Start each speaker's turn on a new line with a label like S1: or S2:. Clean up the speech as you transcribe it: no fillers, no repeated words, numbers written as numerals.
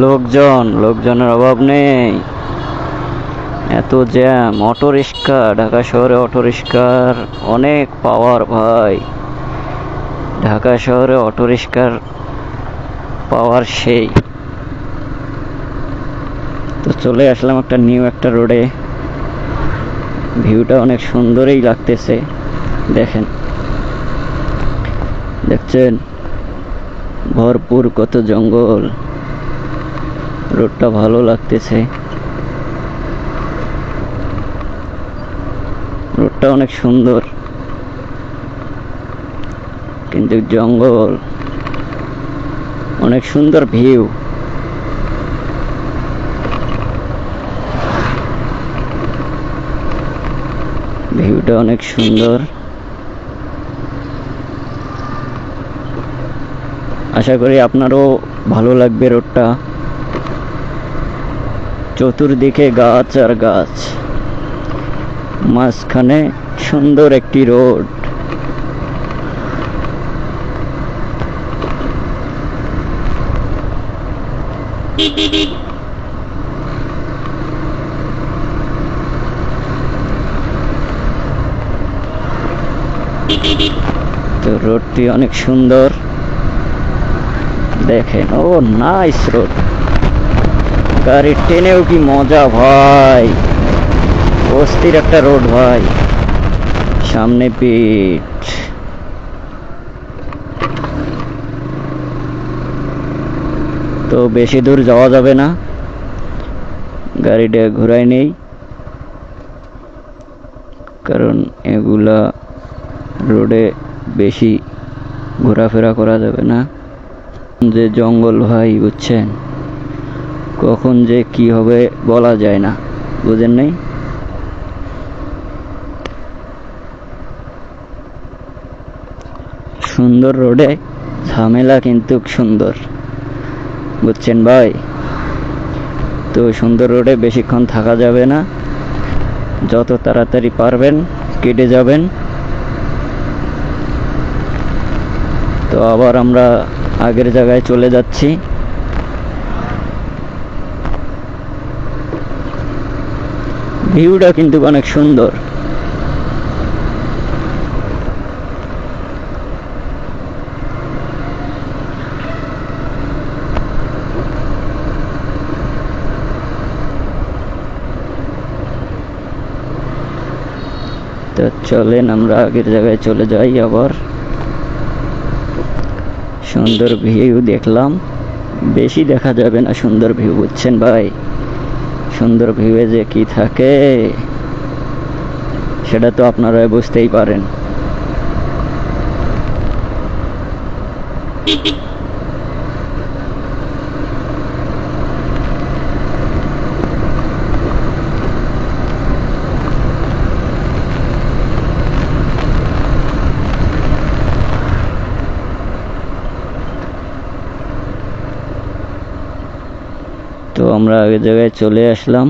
S1: লোকজনের অভাব নেই। এত জ্যাম, অটো রিক্সা, ঢাকা শহরে অটো রিক্সার অনেক পাওয়ার ভাই। ঢাকা শহরে অটো রিক্সার পাওয়ার সেই। তো চলে আসলাম একটা নিউ একটা রোডে। ভিউটা অনেক সুন্দরই লাগতেছে, দেখেন, দেখছেন ভরপুর কত জঙ্গল। রোডটা ভালো লাগতেছে, রোডটা অনেক সুন্দর, কিন্তু জঙ্গল, অনেক সুন্দর ভিউ। ভিউটা অনেক সুন্দর। আশা করি আপনারও ভালো লাগবে রোডটা। চতুর্দিকে গাছ আর গাছ, মাঝখানে সুন্দর একটি রোড। তো রোডটি অনেক সুন্দর, দেখেন। ও নাইস রোড, গাড়ি টেনেও কি মজা ভাই, অস্থির একটা রোড ভাই। সামনে পিচ, তো বেশি দূর যাওয়া যাবে না, গাড়িটা ঘুরাই নেই, কারণ এগুলা রোডে বেশি ঘোরাফেরা করা যাবে না। যে জঙ্গল ভাই, বুঝছেন, কখন যে কি হবে বলা যায় না, বুঝেন নাই। সুন্দর রোডে ঝামেলা কিন্তু সুন্দর, বুঝছেন ভাই। তো সুন্দর রোডে বেশিক্ষণ থাকা যাবে না, যত তাড়াতাড়ি পারবেন কেটে যাবেন। তো আবার আমরা আগের জায়গায় চলে যাচ্ছি। ভিউটা কিন্তু অনেক সুন্দর। তো চলেন আমরা আগের জায়গায় চলে যাই। আবার সুন্দর ভিউ দেখলাম, বেশি দেখা যাবে না সুন্দর ভিউ, বুঝছেন ভাই। সুন্দর ভিউয়ে যে কি থাকে সেটা তো আপনারা বুঝতেই পারেন। তো আমরা আগের জায়গায় চলে আসলাম।